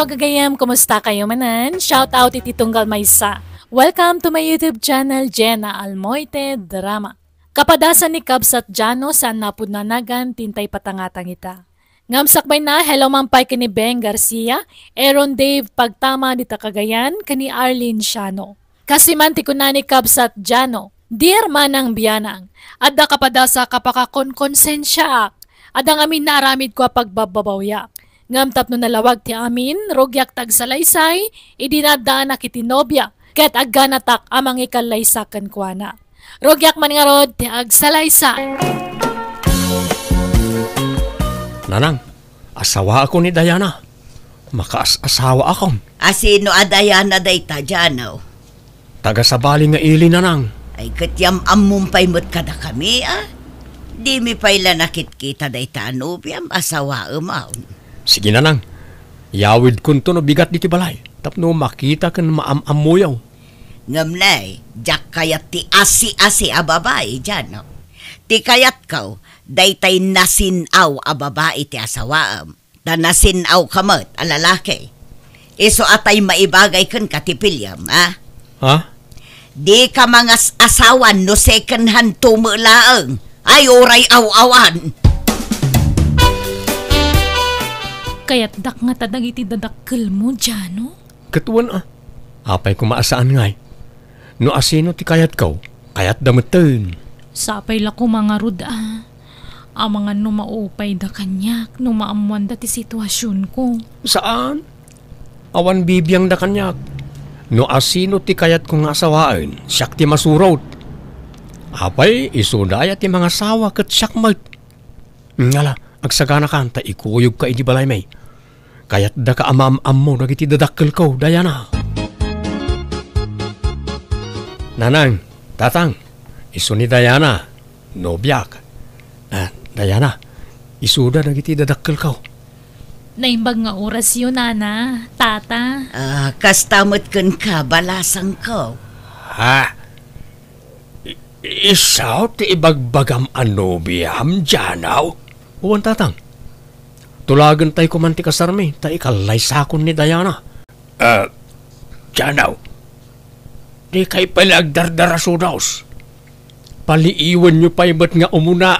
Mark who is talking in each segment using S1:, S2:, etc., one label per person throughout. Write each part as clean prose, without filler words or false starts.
S1: Hello gagayam, kumusta kayo manan? Shout out iti Tunggal Maysa. Welcome to my YouTube channel, Jenna Almoite Drama. Kapadasan ni Kabsat Jano saan napunanagan tintay patangatang ita. Ngamsakbay na, hello mampay kini Beng Garcia, Aaron Dave Pagtama dita Cagayan, kani Arlene Shano. Kasi manti ko na ni Kabsat Jano, dear manang biyanang, adda kapadasa kapakakonkonsensya ak, adang amin na aramid ko pagbababawyak. Ngamtap no nalawag ti amin, rogyak tag salaysay, idinadaan na kitinobya, ket agganatak amang ikalaysakan kwa na. Rogyak man nga rod ti agsalaysay.
S2: Nanang, asawa ako ni Diana. Makaas-asawa ako.
S3: Asino a Diana dayta Jano?
S2: Taga-sabali nga ili, nanang.
S3: Ay katyam amumpay mo't kada kami Di mi payla nakit-kita dayta anubiam asawa umaon.
S2: Sige, nanang. Yawid kun to no bigat di balay. Tapno makita kan maam-amuyaw.
S3: Ngamnay, jak kayat ti asi-asi a babae Jano. Ti kayat kaw, daytay nasinaw a babae ti asawaam. Ta nasinaw kamot a lalaki. Iso atay maibagay kan katipilyam, ha?
S2: Ha?
S3: Di ka mga asawan no second hand tumulaang. Ay oray aw-awan.
S1: Kaya't dak nga tadang iti dadakkel mo, Jano?
S2: Katuan Apay ko maasaan ngay. No asino ti kayat kaw, kayat dameten.
S1: Sapay la ko mga rud mga no maupay da kanyak, no maamuan da ti sitwasyon ko.
S2: Saan? Awan bibiyang da kanyak. No asino ti kayat kong asawaan, siyak ti masurot. Apay, isudaya ti mga sawa kat siyak mat. Ngala, agsagana ka, ta ikuyog ka iti balay may. Kaya't da ka amam-am mo, nagiti dadakkel ko, Diana. Nanang, tatang, iso ni Diana, nobyak. Diana, isuda nagiti dadakkel ko.
S1: Naimbag nga oras yun, nana, tata.
S3: Kastamot kun ka, balasang ko.
S2: Ha? Isaw ti ibagbagam anobiam, Janaw? Uwan, tatang. Tulagan tayo kumanti kasarmi, tayo kalaysakon ni Diana. Janaw, di kay palagdardarasudaws. Paliiwan nyo pa'y ba't nga umuna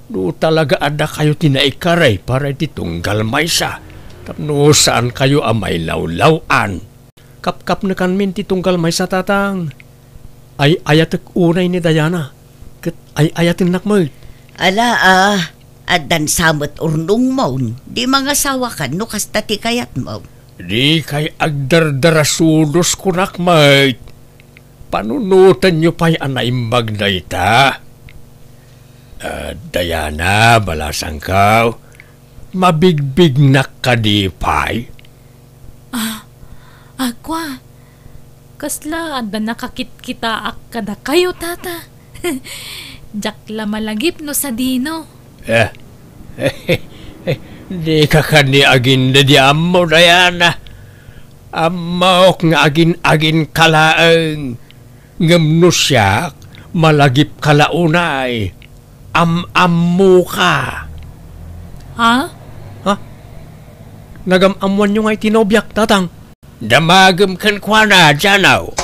S2: No talaga ada kayo tinaikaray para ititunggal maysa. Tapno saan kayo amay lawlawan. Kap-kap na kanmin titunggal maysa, tatang. Ay ayatek unay ni Diana. Kat ay ayatin nakmoy.
S3: Ala adan samot urnong mo. Di mga sawa ka no kasta ti kayat mo.
S2: Di kay agdardarasudos ko nakmoy. Panunutan nyo pa'y anaimbag na ita. Diana, balasang ka. Mabigbig na kadipay.
S1: Agwa. Kasla, anda nakakit kita kada kayo, tata. Jakla malagip no sa dino.
S2: Di ka kani agin na di amo, Diana. Amok nga agin kalaang. Ngamno siya, malagip kalaunay. Am-ammo ka.
S1: Ha?
S2: Nagam-amuan nyo nga'y tinobyak, tatang. Damagam kan kwa na, Janaw.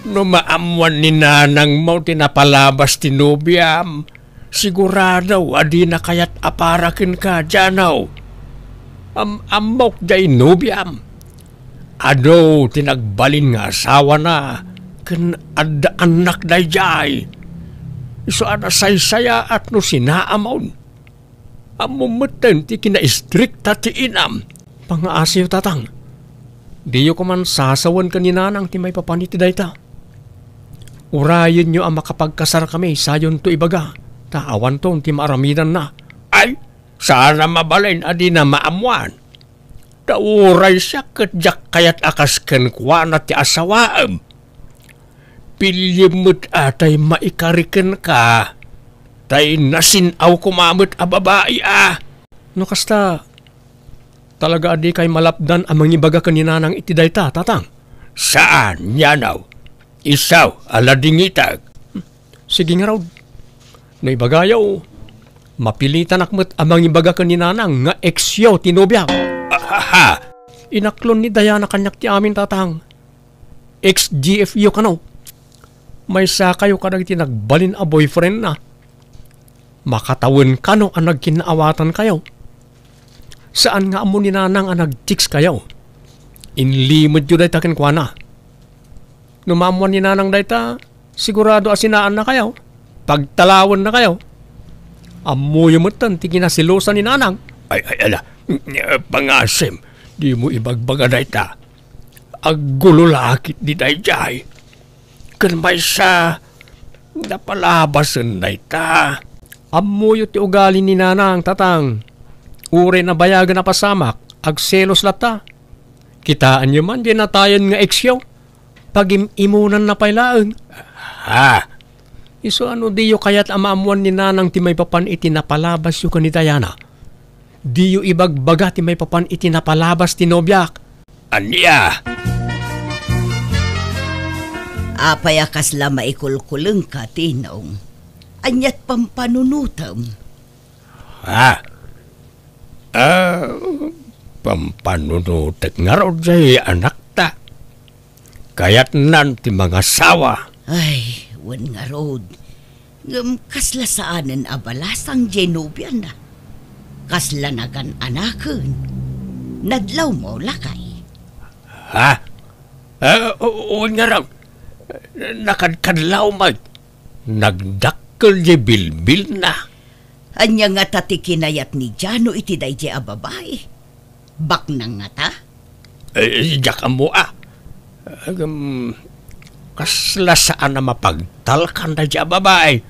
S2: No maamuan ni nanang mo tinapalabas tinobyam, sigurado adi na kayat aparakin ka, Janaw. Am-amok jay nobyam. Ado tinagbalin nga asawa na. Kan ada anak dayjay. Iso ada say-saya at no sinaamon. Amumeten ti kina-istrikta ti inam. Pangaasiyo, tatang. Diyo ko man sasawan kaninanang ti may papaniti dayta. Urayin nyo ang makapagkasar kami sayon to ibaga. Taawan to ti maaramidan na. Ay, sana mabalin adi na maamuan. Dauray siya katjak kayat akas kenkwa na ti asawaam. Pilyamot atay maikariken ka. Tay nasinaw kumamot a babae No kasta, talaga adi kay malapdan amang ibaga kaninanang itidayta, tatang. Saan, Janaw? Isaw, aladingitag. Sige nga raw. Naibagayaw. Mapilitan akmet amang ibaga ka ni nanang nga eksyo tinobyak. Ahaha! Inaklon ni Diana kanyak ti amin tatang. Ex-GFU ka no. May sa kayo kadag tinagbalin a boyfriend na. Makatawin ka no ang nagkinaawatan kayo. Saan nga amo ni nanang ang nag-chicks kayo? Inlimod yun dahi takin kwa na. Numamuan ni nanang dahi ta, sigurado asinaan na kayo. Pagtalawan na kayo. Amoy mo tan, ti kinasilosan ni nanang. Ay, ala, pangasim, di mo ibagbaga dahi ta. Aggulo lakit di dahi jay. Kan may sa napalabasan dahi ta. Amoy ti ugali ni nanang tatang. Ure na bayagan na pasamak, agselos lata. Kitaan nyo man, di natayan nga eksyo. Pag-imunan na pailaan. Ha? Iso ano diyo kaya't amaamuan ni nanang ti may papan iti napalabas yu ka ni Diana. Diyo ibagbaga ti may papan iti napalabas ti nobyak. Anya?
S3: Apaya kasla maikulkuleng ka, tinong. Anyat pampanunutam.
S2: Ha? Pampanunutak nga raw jay anak ta. Kaya't nan ti mga sawa.
S3: Ay, wan nga road. Kasla saanan abalasang Genubian na. Kasla nagan anaken. Nadlaw mo lakay.
S2: Ha? Oo nga raw. Nakadkadlaw mag. Nagdakkel jay bilbil na.
S3: Anya nga tati kinayat ni Jano iti dayjay a babae. Bak nang nga ta?
S2: Diyak mo kasla saan na mapagtalkan na dya babae.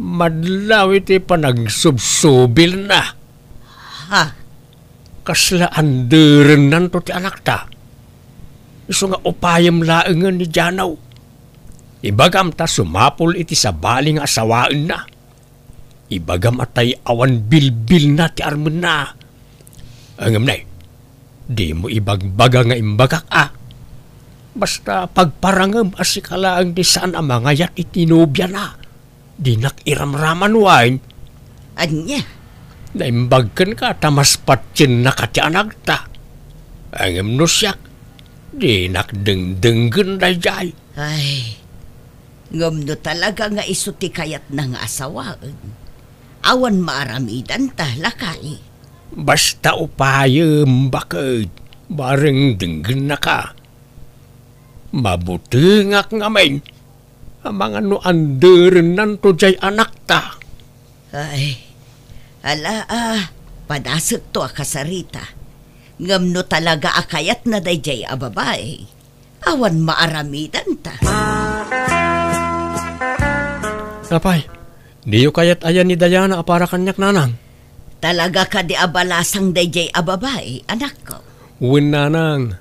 S2: Madlaw iti panagsubsubil na.
S3: Ha?
S2: Kasla anderen nanto ti anak ta. Iso nga upayam laengan ni Janaw. Ibagam ta sumapol iti sa baling asawaan na. Ibagam atay awan bilbil na ti armen na. Angam na, di mo ibagbaga nga imbagak Basta pagparangam asikalaang di saan ang mga yat itinubya na. Di nakiramraman wine.
S3: Anya?
S2: Naimbagkan ka tamas patsin na katyanag ta. Angam no siyak, di nakdengdenggan na jay.
S3: Ay, ngam no talaga nga isuti kayat ng asawaan. Awan maaramidan ta lakay.
S2: Basta upayam bakit bareng denggan na ka. Mabutengak ngamin ang mga no anderen nanto jay anak ta.
S3: Ay, ala padasot to akasarita. Ngam no talaga akayat na dayjay a babae. Awan maaramidan ta.
S2: Kapay, diyo kayat ayan ni Diana para kanyak nanang.
S3: Talaga ka di abalasang dayjay a babae, anak ko.
S2: Uwin nanang,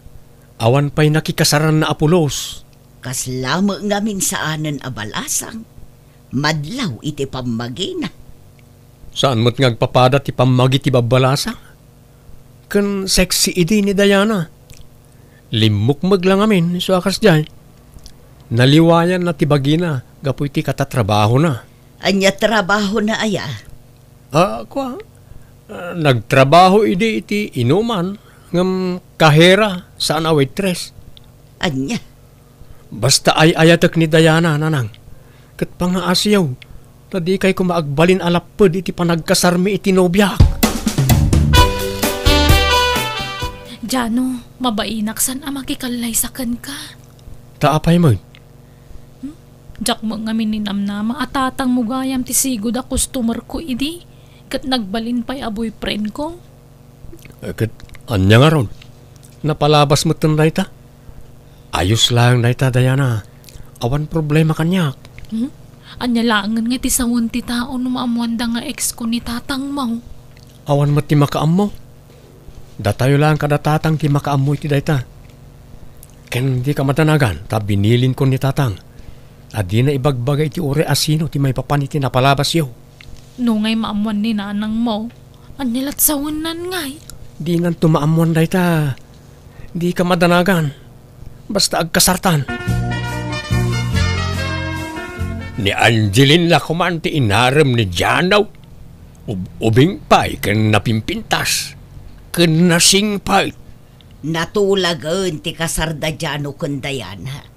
S2: awan pa'y nakikasaran na apulos.
S3: Kaslamo ngamin saanan abalasang. Madlaw iti pamagina.
S2: Saan mo't ngagpapada ti pamagi ti babalasang? Kan sexy idi ni Diana. Limukmag lang amin, so akas dyan. Naliwayan na ti bagina, gapoy ti katatrabaho na.
S3: Anya trabaho na aya?
S2: Nagtrabaho idi iti inuman, ngam kahera saan a waitress.
S3: Anya?
S2: Basta ay ayatak ni Diana, nanang. Kat pangaasyaw, tadi kay kumaagbalin alapod iti panagkasarmi iti nobyak.
S1: Jano, mabainaksan ang makikalaysakan ka.
S2: Taapay mo.
S1: Jak mo nga mininamnama atatang mugayam ti sigod a customer ko idi. Kat nagbalin pa'y a boyfriend ko.
S2: Kat anya nga ron. Napalabas mo itong naita. Ayos lang naita, Diana. Awan problema kanyak.
S1: Anya langan nga ti sawon ti tao no maamuanda nga ex ko ni tatang mo.
S2: Awan mo ti makaam mo. Datayo lang kada tatang ti makaam mo iti dayta. Ken di ka matanagan, ta binilin ko ni tatang. Adi na ibagbagay ti ure asino ti may papan iti napalabas yo.
S1: No ngay maamuan ni nanang mo, anyalat sawon nan ngay.
S2: Di nan tumaamuan dayta. Di ka madanagan. Basta agkasartan. Ni Angeline la kumanti inaram ni Janaw. Ubing pa'y kan napimpintas. Kan nasing pa'y.
S3: Natulagan ti kasarda Jano kun Dayana.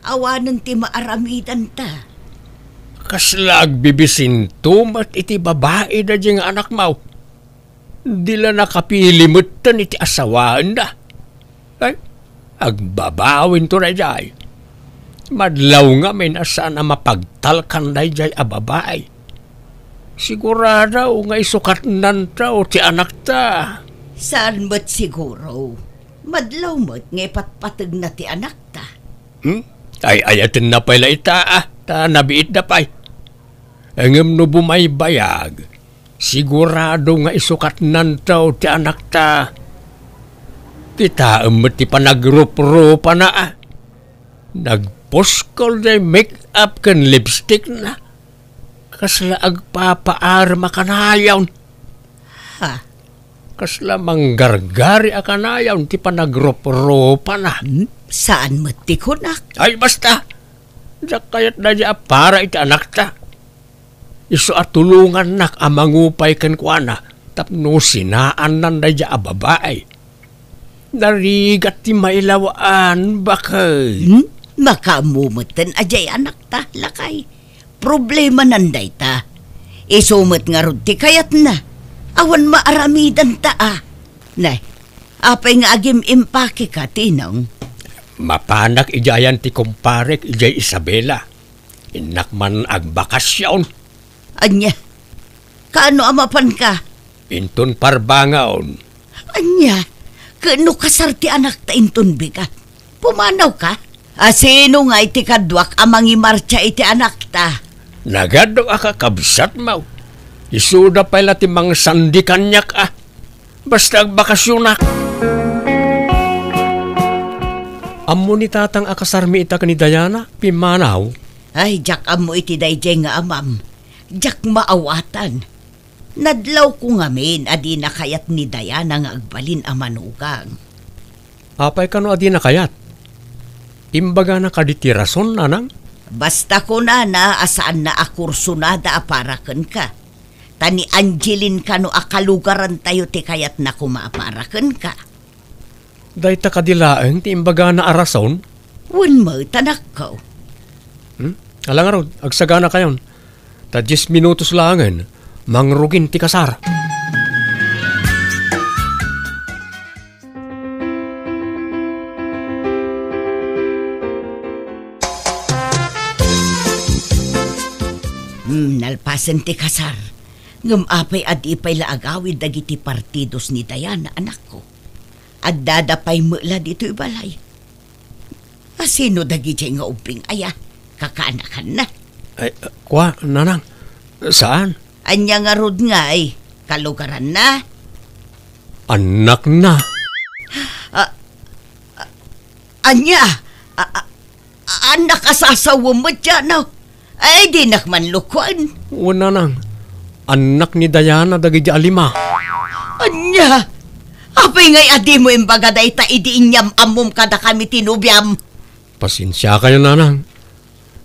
S3: Awanan ti maaramidan ta.
S2: Kaslag bibisin tumat iti babae da diyang anak mo. Dila nakapilimutan iti asawaan da. Ay, agbabawin to na jay. Madlaw nga may nasa na mapagtalkan na jay a babae. Sigurado nga isukat nan tao ti anak ta.
S3: Saan mo't siguro? Madlaw mo't ngay patpatag na ti anak ta.
S2: Ay ayatin na pala ita ta nabiit na pa'y. Angam no bumaybayag. Sigurado nga isukat nan tao ti anak ta. Kita ti panagrup-rupa na Nagposkol na make-up kan lipstick na. Kasla agpapaar makanayaw.
S3: Ha?
S2: Kasla manggargari akanayaw ti panagrup-rupa na.
S3: Saan mo't ti kunak?
S2: Ay basta. Diyak kayat na diya para iti anak ta. Iso at tulungan nak amangupay kan kuana. Tapno sinaan nan na diya babae. Narigat ti mailawaan bakay.
S3: Makamumutan ajay anak ta, lakay. Problema nanday ta. Isumot nga rod ti kayat na. Awan maaramidan ta Nay, apay nga agim impake ka, tinong.
S2: Mapanak ijayan ti kumparek ijay Isabela. Inak man agbakasyon.
S3: Anya, kaano amapan ka?
S2: Intun parbangaon.
S3: Anya, kaano kasar ti anak ta intun bigat? Pumanaw ka? Sino nga iti kadwak amang imarcha iti anak ta?
S2: Nagado akakabsat mo. Isuda pala ti mga sandi kanyak Basta agbakasyonak. Amo ni tatang akasarmi ita ni Dayana, pimanaw.
S3: Ay, jak amo iti dayjay nga amam. Jak maawatan. Nadlaw ko ngamin adi na kayat ni Dayana nga agbalin a manugang.
S2: Apay kano adi na kayat? Imbaga na kaditi rason, nanang?
S3: Basta ko na asaan na akursunada aparaken ka. Tani Angeline kano akalugaran tayo ti kayat na kumaaparaken ka.
S2: Dahita kadilaeng ti imbaga na arason?
S3: Wan mo, tanak ko.
S2: Alang araw, agsagana kayon. Ta 10 minutos langan, mangrugin ti kasar.
S3: Nalpasan ti kasar. Ngamapay adipay laagawid dagiti partidos ni Dayana, anak ko. At dadapay mula dito ibalay. Asino dagiti nga uping aya, kakaanakan na.
S2: Ay, kwa, nanang, saan?
S3: Anya nga rod nga kalugaran na.
S2: Anak na.
S3: Anya, anak asasawa mo dyan, Ay, di nakman lukwan.
S2: Wala nang, anak ni Dayana dagiti alima.
S3: Anya, apay ngay adi mo imbaga da ita idi inyam amom kada kami tinubyam.
S2: Pasensya kayo, nanang.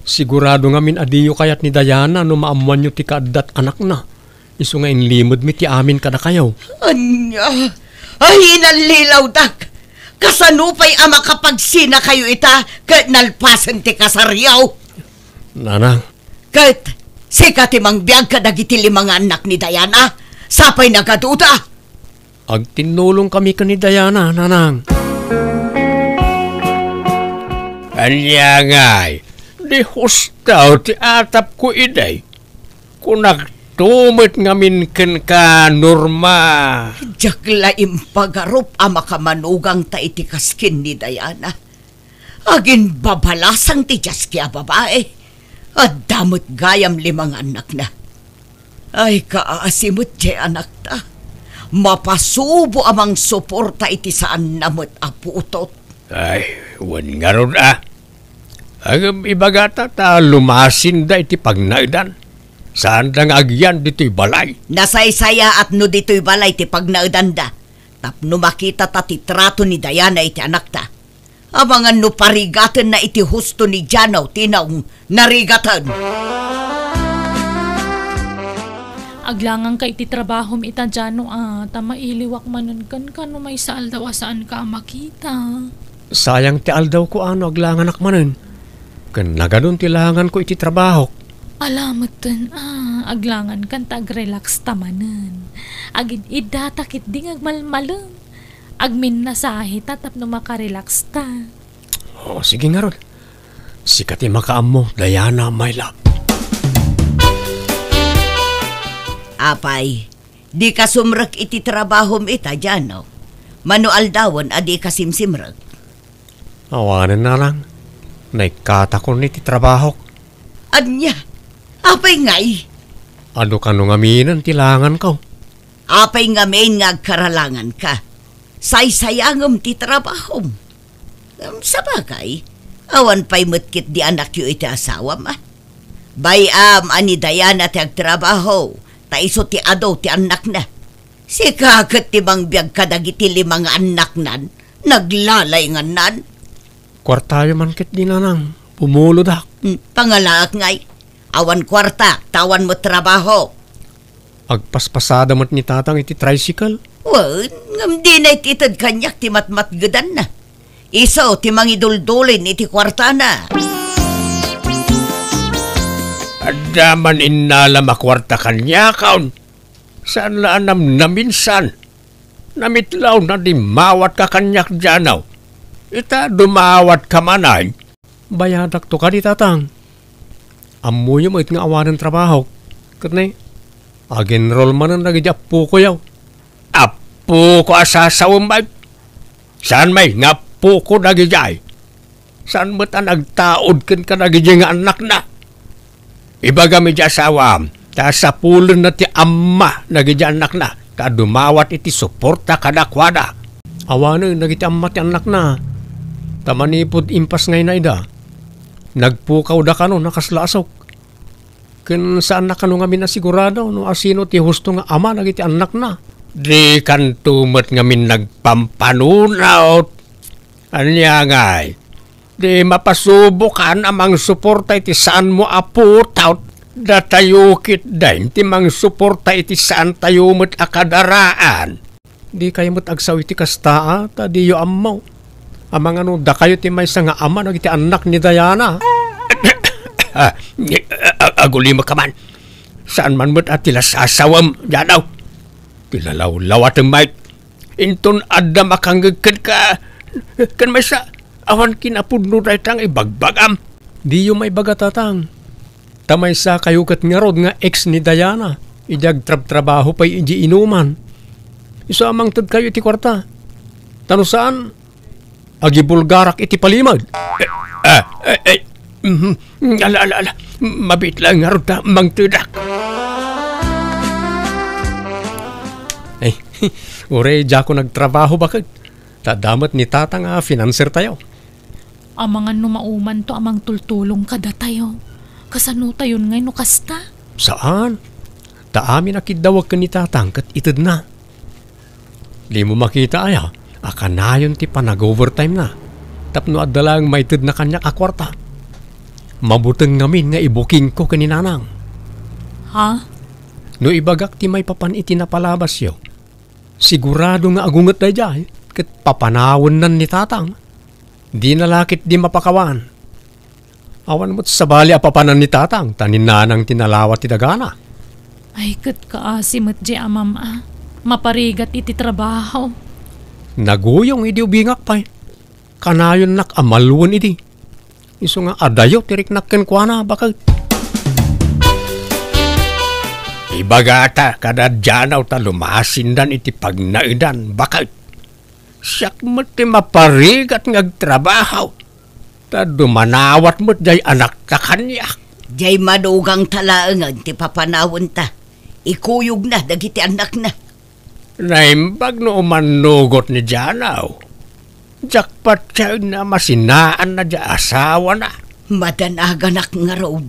S2: Sigurado nga min adiyo kayat ni Dayana no maamuan nyo ti kaadat anak na. Iso nga inlimod mi ti amin kada kayo.
S3: Anya, ay inalilaw dak. Kasanupay ama kapag sina kayo ita, kat nalpasan ti kasaryaw.
S2: Nanang.
S3: Kat, sika ti mangbiag ka dagiti limang anak ni Dayana, sapay nagaduda.
S2: Agtinulong kami ka ni Dayana, nanang. Anya ngay, di hustaw ti atap ko iday. Kunagtumit ngamin ken ka, Norma.
S3: Jagla impagarup ama kamanugang ta iti kaskin ni Dayana. Agin babalasang ti jaski a babae. At damot gayam limang anak na. Ay kaasimot di anak ta. Mapasubo amang suporta iti saan namot aputot.
S2: Ay, wan nga ron Agam ibagata ta lumasin da iti pagnaidan. Saan dang agyan dito'y balay?
S3: Nasaysaya at no dito'y balay ti pagnaidan da. Tapno makita ta ti trato ni Dayana iti anak ta. Abangan no parigatan na iti husto ni Janaw tinaong narigatan.
S1: Aglangan ka iti trabaho mi ita Jano tama iliwak manan kan no may saal daw saan ka makita.
S2: Sayang ti aldaw ko aglangan akmanen. Kan nagadun ti langan ko iti trabaho.
S1: Alamot dun, aglangan kan tag-relax tamanan. Agid idatakit ding agmalmaleng. Agmin na sahi tatap no makarelax ta.
S2: Sige nga ron. Sikati makaam mo, Diana, my love.
S3: Apay, di ka sumrek iti trabahom ita Jano. Manual dawon adi ka simsimrek.
S2: Awanan na lang. Naikatakon ni ti trabaho.
S3: Anya, apay ngay?
S2: Ano ka nung aminan tilangan ko?
S3: Apay nga main nga karalangan ka. Saysayangom ti trabahom. Sabagay, awan pa'y mutkit di anak yu iti asawa ma. Bayam ani Diana ti agtrabaho. Taiso ti ado ti anak na. Si kakat ti bang biyag kadagiti 5 anak nan. Naglalay nga nan.
S2: Kwartayo man kit di nanang. Pumulod ak.
S3: Pangalaak ngay. Awan kwarta, tawan mo trabaho.
S2: Agpaspasada mo't ni tatang iti tricycle.
S3: Wan, ngam di na ititad kanyak ti matmatgadan na. Iso ti mangiduldulin iti kwarta na.
S2: Adaman inala makwarta kanya kaon. Saan laanam na minsan? Namitlaw na di mawat ka kanyak Janaw. Ita dumawat ka manay. Bayadak to ka di tatang. Amuyo mo it nga awanan trabaho. Katnay, agenrol man ang nagidi apu ko yaw. Apu ko asasawang bay. Saan may nga apu ko nagidi? Saan mo't ang nagtaod ka nagidi nga anak na? Ibaga mi di asawam, ta sa pulon na ti amma nagidi anak na. Ta dumawat iti suporta kadakwada. Awanan nagiti amma ti anak na. Tamanipod impas ngay na ida. Nagpukaw da ka no, nakaslasok. Ken saan na ka no nga minasigurado, no asino ti husto nga ama nagiti anak na. Di kan tumet nga min nagpampanunaw. Anya ngay, di mapasubukan amang suporta iti saan mo aputout. Datayukit dahin ti mang suporta iti saan tayo mo't akadaraan. Di kayo mo't agsaw iti kastaa, tadi yo amaw. Amang ano, da kayo ti may nga ama nagiti anak ni Diana. Aguli mo ka man. Saan man mo't at tila sasawam, Janaw. Tilalaw-law at Mike. Inton adda makanggagkan ka. Kan may sa awan kinapudno na itang ibagbagam. Di yung may bagatatang. Tamay sa kayukat nga rod nga ex ni Diana. Idag trabaho pa'y iji inuman. Isa amang tad kayo iti kwarta. Tano saan? Agi bulgarak iti palimag. Mabit lang nga rod ta mang tudak. Ay, ure, dya ko nagtrabaho bakit? Tadamat ni tata nga financer tayo.
S1: Amangan numauman to amang tultulong kada tayo. Kasano tayo ngay no kasta?
S2: Saan? Taami nakidawag ka ni tatang kat itid na. Di mo makita aya, akanayon ti panag-overtime na. Tapno adalang may itid na kanyak akwarta. Mabuteng ngamin nga ibuking ko kaninanang.
S1: Ha?
S2: No ibagak ti may papan iti napalabas yo. Sigurado nga agungat na dyan, kat papanawon nan ni tatang. Di nalakit di mapakawan. Awan mo't sabali apapanan ni tatang, tanin nanang tinalawat ti dagana.
S1: Ay kat kaasimot di amam maparigat iti trabaho.
S2: Naguyong idi ubingak pa'y. Kanayon nak amalwon idi. Iso nga adayo tirik nakken kwa na bakit. Ibagata kada Janaw ta lumasindan iti pagnaidan bakit. Siyak mo ti maparigat ngagtrabaho. Ta dumanawat mo jay anak ta kanya.
S3: Jay madugang talaangan ti papanawon ta. Ikuyog na dagiti anak na.
S2: Naimbag no umanugot ni Janaw. Jakpat siya na masinaan na dya asawa na.
S3: Madanaganak nga road.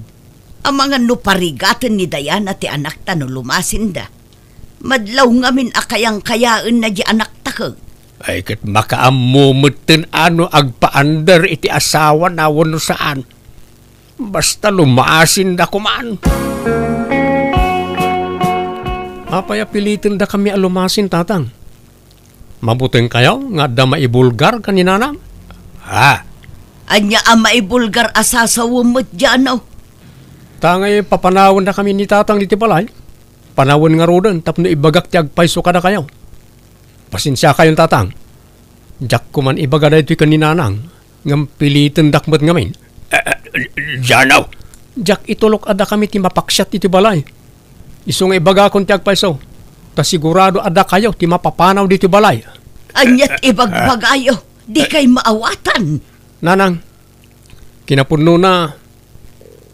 S3: Ang mga nuparigatan ni Diana ti anak ta no lumasinda. Madlaw ngamin akayang kayaan na di anak ta ka.
S2: Ay kat makaamumutin ano agpaandar iti asawa na wano saan. Basta lumasin da kuman. Apaya pilitin da kami alumasin tatang. Mabuting kayo nga da maibulgar kaninanang. Ha?
S3: Anya ang maibulgar asasawamot dyan,
S2: Tangay papanawan na kami ni tatang diti balay. Panawan nga rodan tapno ibagak ti agpayso kada kayo. Pasensya kayong tatang. Jak ko man ibaga da ito'y kaninanang. Ngam pilitin dakmat ngamin. Janaw. Jak itulok ada kami ti mapaksyat iti balay. Iso nga ibaga kon ti agpayso. Ta sigurado ada kayo ti mapapanaw diti balay.
S3: Anyat ibagbagayo, di kay maawatan.
S2: Nanang, kinapuno na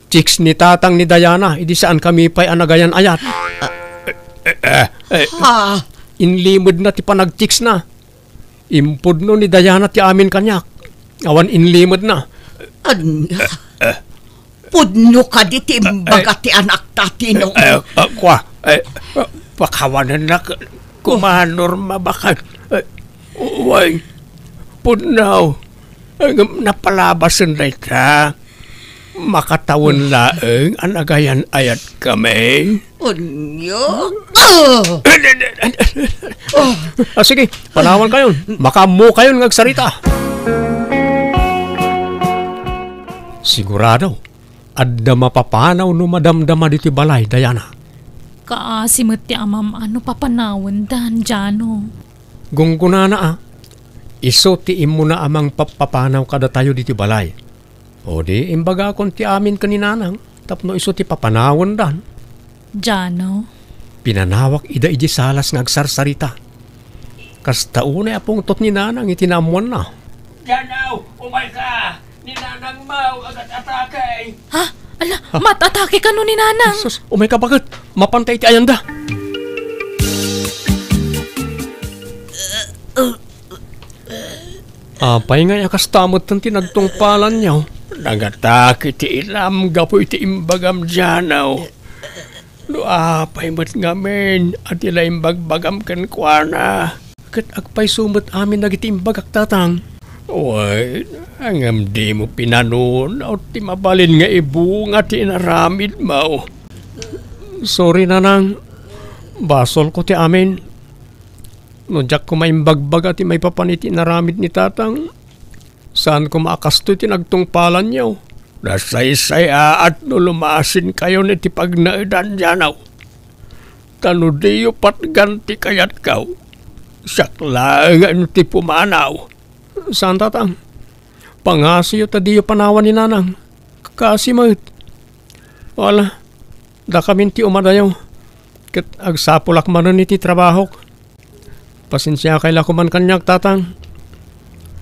S2: chicks ni tatang ni Diana, idi saan kami pa'y anagayan ayat.
S3: Ha?
S2: Inlimod na ti panag-chicks na. Impudno ni Diana ti amin kanyak. Awan inlimod na.
S3: Anya? Pudno ka di timbaga ti anak tatino.
S2: Pakawanan na kumanor mabakan. Uway, pudnaw. Napalabasan na ka. Makatawan laeng anagayan ayat kami.
S3: Onyo?
S2: Sige, panawan kayon. Makamu kayon ngagsarita. Sigurado, adda mapapanaw no madamdama diti balay, Diana.
S1: Kaasimot ti amam ano papanawan dan, Jano.
S2: Gungkuna na iso ti imo na amang papapanaw kada tayo diti balay. O di imbaga kon ti amin kaninanang tapno iso ti papanawon dan.
S1: Jano.
S2: Pinanawak ida iji salas nga agsarsarita. Kasta una apong tot ni nanang itinamuan na.
S4: Janaw, umay ka! Ni nanang mau agad atake!
S1: Ha? Ala, matatake ka no ni nanang.
S2: Sus, umay ka bakit? Mapantay ti ayanda. Apay nga yakastamot ng tinagtungpalan niyo.
S4: Nagatake ti ilam gapoy ti imbagam Janaw. No apay mat ngamin at ila imbagbagam kan kuana.
S2: Kat agpay sumot amin nagitimbagak tatang.
S4: Uy, hangam di mo pinanon o ti mabalin nga ibu nga ti inaramid mo.
S2: Sorry nanang. Basol ko ti amin. No jak ko maimbagbaga ti may papaniti naramid ni tatang. Saan ko maakasto ti nagtungpalan niyo?
S4: Nasaysay at no lumasin kayo ni ti pagnaidan Janaw. Tano diyo patganti kayat kaw. Saklangan ti pumanaw.
S2: Saan tatang? Pangasiyo ta diyo panawan ni nanang. Kasimot. Wala. Da kamin ti umadayo. Kat agsapulak manon ni ti trabahok. Pasensya kay lako man kanyak tatang.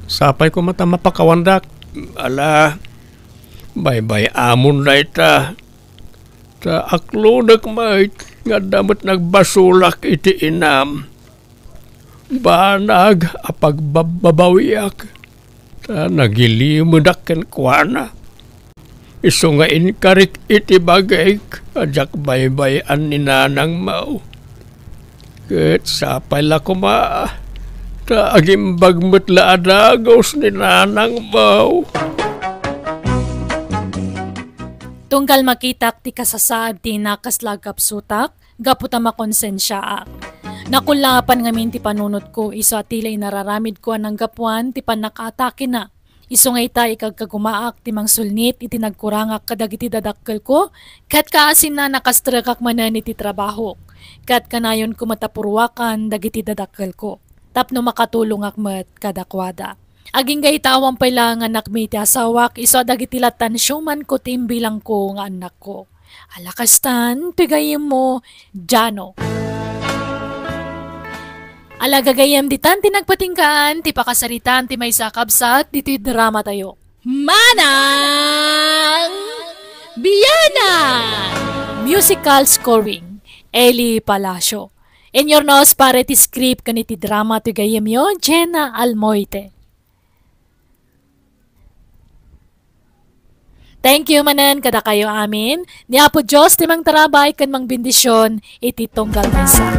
S2: Sapay ko mata mapakawandak.
S4: Ala, bye-bye amon na ita. Ta aklunak mait nga damat nagbasulak iti inam. Banag apagbabawiak. Ta nagilimudak ken kuana. Iso nga inkarik iti bagay ajak bye-bye an ni nanang mau. Ket sapay la kuma ta agimbagmet la adagos ni nanang mau.
S1: Tunggal makitak ti kasasaad ti nakaslagap sutak, gaputa makonsensyaak. Nakulapan ngamin ti panunot ko, iso atilay nararamid ko anang gapuan ti panakaatake na. Iso nga ita ikagkagumaak ti mangsulnit iti nagkurangak kadag iti dadakkel ko, kat kaasin na nakastragak manan iti trabaho. Kat kanayon ko matapurwakan dagiti dadakkel ko. Tapno makatulong akmet kadakwada. Aging gaytawang pala nga anak mi ti asawak, iso dagiti latan syuman ko timbilang ko nga anak ko. Alakastan, pigayim mo, Jano. Alagagayam ditan ti nagpatingkaan, ti pakasaritan ti may sakabsat, diti drama tayo. Manang Biyana! Musical scoring, Eli Palacio. In your nose pare ti script kaniti drama ti gayem yo, Jenna Almoite. Thank you manan kada kayo amin. Ni Apo Diyos timang tarabay kan mang bendisyon iti tunggal maysa.